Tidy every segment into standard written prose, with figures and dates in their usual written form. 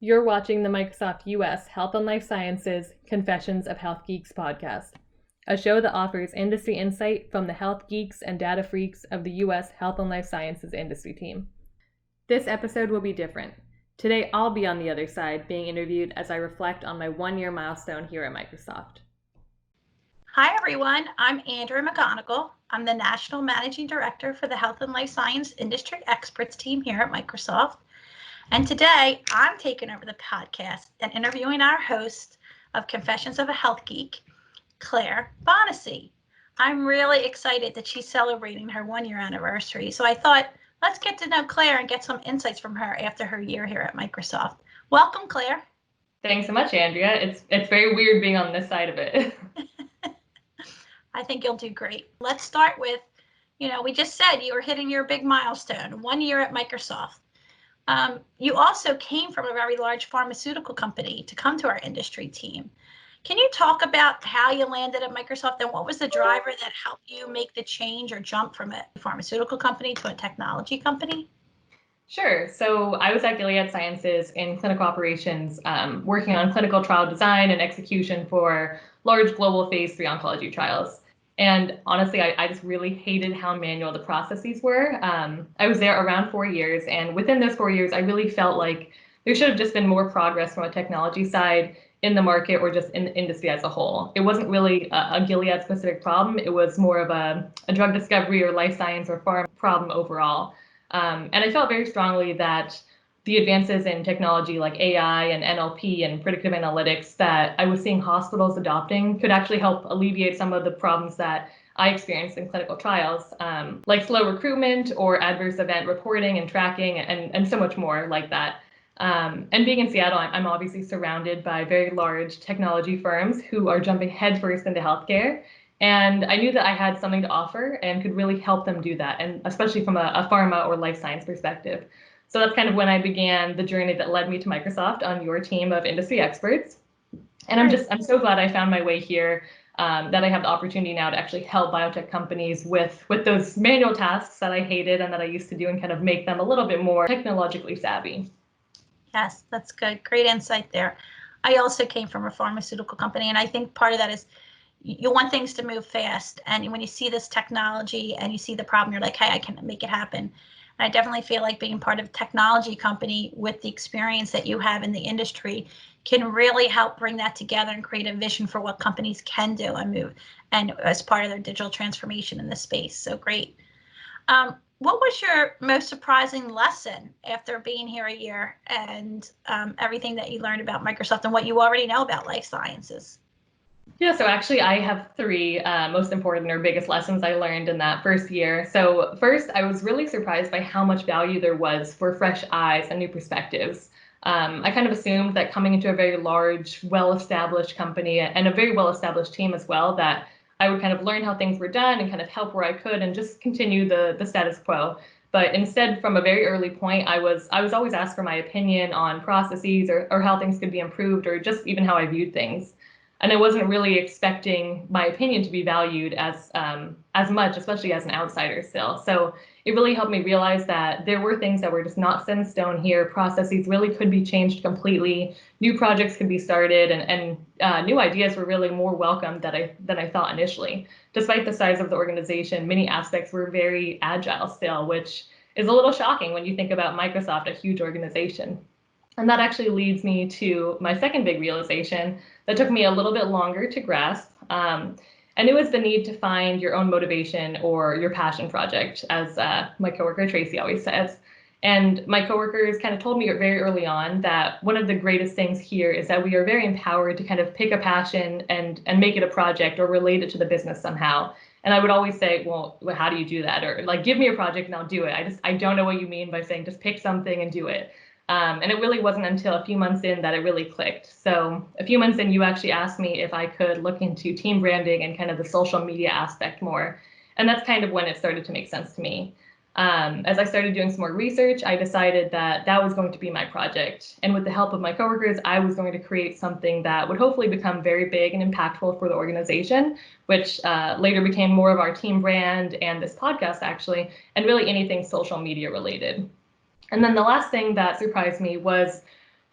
You're watching the Microsoft US Health and Life Sciences Confessions of Health Geeks podcast, a show that offers industry insight from the health geeks and data freaks of the US Health and Life Sciences industry team. This episode will be different. Today, I'll be on the other side, being interviewed as I reflect on my one-year milestone here at Microsoft. Hi, everyone. I'm Andrea McGonigal. I'm the National Managing Director for the Health and Life Science Industry Experts team here at Microsoft. And today, I'm taking over the podcast and interviewing our host of Confessions of a Health Geek, Claire Bonacy. I'm really excited that she's celebrating her one-year anniversary. So I thought, let's get to know Claire and get some insights from her after her year here at Microsoft. Welcome, Claire. Thanks so much, Andrea. It's very weird being on this side of it. I think you'll do great. Let's start with, we just said you were hitting your big milestone, 1 year at Microsoft. You also came from a very large pharmaceutical company to come to our industry team. Can you talk about how you landed at Microsoft and what was the driver that helped you make the change or jump from a pharmaceutical company to a technology company? Sure. So I was at Gilead Sciences in clinical operations, working on clinical trial design and execution for large global phase 3 oncology trials. And honestly, I just really hated how manual the processes were. I was there around 4 years, and within those 4 years, I really felt like there should have just been more progress from a technology side in the market or just in the industry as a whole. It wasn't really a Gilead specific problem. It was more of a drug discovery or life science or pharma problem overall. And I felt very strongly that the advances in technology like AI and NLP and predictive analytics that I was seeing hospitals adopting could actually help alleviate some of the problems that I experienced in clinical trials, like slow recruitment or adverse event reporting and tracking and so much more like that. And being in Seattle, I'm obviously surrounded by very large technology firms who are jumping headfirst into healthcare. And I knew that I had something to offer and could really help them do that, and especially from a pharma or life science perspective. So that's kind of when I began the journey that led me to Microsoft on your team of industry experts. And I'm so glad I found my way here, that I have the opportunity now to actually help biotech companies with those manual tasks that I hated and that I used to do and kind of make them a little bit more technologically savvy. Yes, that's good. Great insight there. I also came from a pharmaceutical company, and I think part of that is you want things to move fast. And when you see this technology and you see the problem, you're like, hey, I can make it happen. And I definitely feel like being part of a technology company with the experience that you have in the industry can really help bring that together and create a vision for what companies can do and move and as part of their digital transformation in this space. So great. What was your most surprising lesson after being here a year and everything that you learned about Microsoft and what you already know about life sciences? Yeah, so actually I have three most important or biggest lessons I learned in that first year. So first, I was really surprised by how much value there was for fresh eyes and new perspectives. I kind of assumed that coming into a very large, well-established company and a very well-established team as well, that I would kind of learn how things were done and kind of help where I could and just continue the status quo. But instead, from a very early point, I was always asked for my opinion on processes or how things could be improved or just even how I viewed things. And I wasn't really expecting my opinion to be valued as much, especially as an outsider still. So it really helped me realize that there were things that were just not set in stone here. Processes really could be changed completely. New projects could be started, and new ideas were really more welcome than I thought initially. Despite the size of the organization, many aspects were very agile still, which is a little shocking when you think about Microsoft, a huge organization. And that actually leads me to my second big realization that took me a little bit longer to grasp. And it was the need to find your own motivation or your passion project, as my coworker Tracy always says. And my coworkers kind of told me very early on that one of the greatest things here is that we are very empowered to kind of pick a passion and make it a project or relate it to the business somehow. And I would always say, well, how do you do that? Or like, give me a project and I'll do it. I don't know what you mean by saying just pick something and do it. And it really wasn't until a few months in that it really clicked. So a few months in, you actually asked me if I could look into team branding and kind of the social media aspect more. And that's kind of when it started to make sense to me. As I started doing some more research, I decided that that was going to be my project. And with the help of my coworkers, I was going to create something that would hopefully become very big and impactful for the organization, which later became more of our team brand and this podcast, actually, and really anything social media related. And then the last thing that surprised me was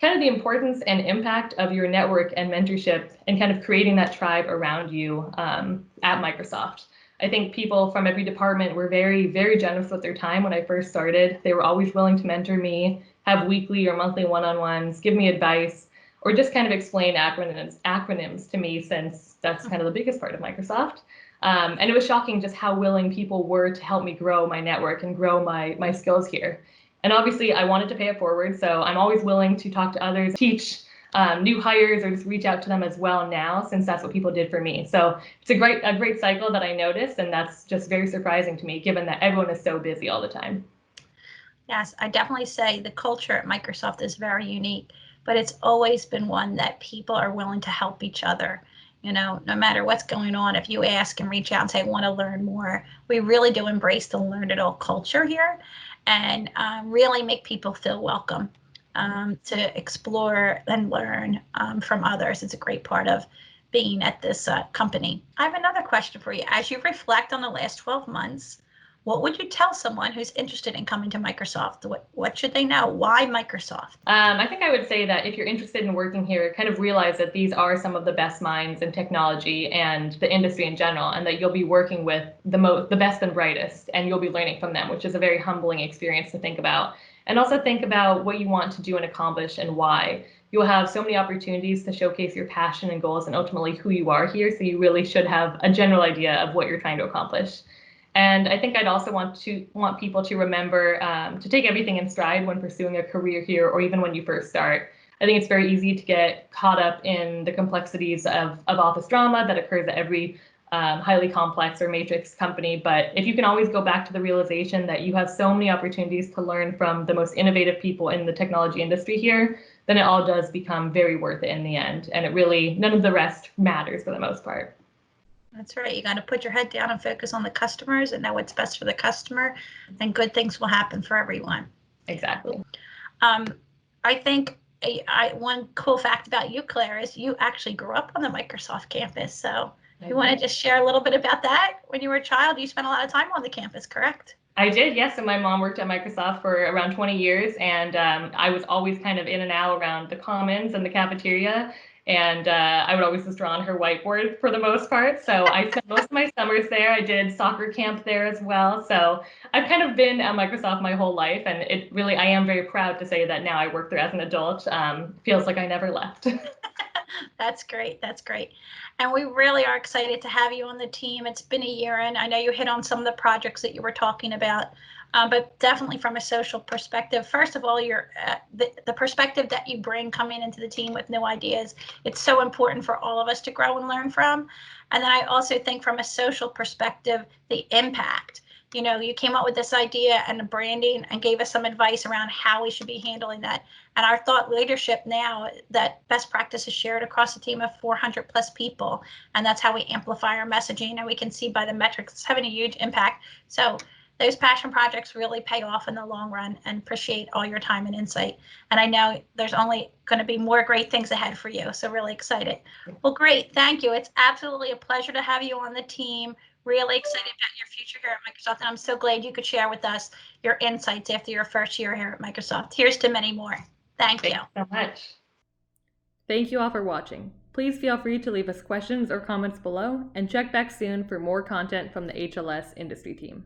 kind of the importance and impact of your network and mentorship and kind of creating that tribe around you at Microsoft. I think people from every department were very, very generous with their time when I first started. They were always willing to mentor me, have weekly or monthly one-on-ones, give me advice, or just kind of explain acronyms to me, since that's kind of the biggest part of Microsoft. And it was shocking just how willing people were to help me grow my network and grow my skills here. And obviously, I wanted to pay it forward, so I'm always willing to talk to others, teach new hires, or just reach out to them as well now, since that's what people did for me. So it's a great cycle that I noticed, and that's just very surprising to me, given that everyone is so busy all the time. Yes, I definitely say the culture at Microsoft is very unique, but it's always been one that people are willing to help each other. You know, no matter what's going on, if you ask and reach out and say, I want to learn more, we really do embrace the learn it all culture here, and really make people feel welcome to explore and learn from others. It's a great part of being at this company. I have another question for you. As you reflect on the last 12 months, what would you tell someone who's interested in coming to Microsoft? What should they know? Why Microsoft? I think I would say that if you're interested in working here, kind of realize that these are some of the best minds in technology and the industry in general, and that you'll be working with the best and brightest, and you'll be learning from them, which is a very humbling experience to think about. And also think about what you want to do and accomplish and why. You'll have so many opportunities to showcase your passion and goals and ultimately who you are here, so you really should have a general idea of what you're trying to accomplish. And I think I'd also want people to remember to take everything in stride when pursuing a career here, or even when you first start. I think it's very easy to get caught up in the complexities of office drama that occurs at every highly complex or matrix company. But if you can always go back to the realization that you have so many opportunities to learn from the most innovative people in the technology industry here, then it all does become very worth it in the end. And it really, none of the rest matters for the most part. That's right. You got to put your head down and focus on the customers and know what's best for the customer, and good things will happen for everyone. Exactly. I think one cool fact about you, Claire, is you actually grew up on the Microsoft campus. So you want to just share a little bit about that? When you were a child, you spent a lot of time on the campus, correct? I did, yes. And my mom worked at Microsoft for around 20 years, and I was always kind of in and out around the commons and the cafeteria. And I would always just draw on her whiteboard for the most part. So I spent most of my summers there. I did soccer camp there as well. So I've kind of been at Microsoft my whole life, and I am very proud to say that now I work there as an adult. Feels like I never left. That's great. That's great. And we really are excited to have you on the team. It's been a year, and I know you hit on some of the projects that you were talking about, but definitely from a social perspective. First of all, the perspective that you bring coming into the team with new ideas, it's so important for all of us to grow and learn from. And then I also think from a social perspective, the impact. You know, you came up with this idea and the branding and gave us some advice around how we should be handling that. And our thought leadership now, that best practice is shared across a team of 400 plus people. And that's how we amplify our messaging. And we can see by the metrics it's having a huge impact. So those passion projects really pay off in the long run, and appreciate all your time and insight. And I know there's only going to be more great things ahead for you. So really excited. Well, great. Thank you. It's absolutely a pleasure to have you on the team. Really excited about your future here at Microsoft. And I'm so glad you could share with us your insights after your first year here at Microsoft. Here's to many more. Thank you. Thanks so much. Thank you all for watching. Please feel free to leave us questions or comments below, and check back soon for more content from the HLS industry team.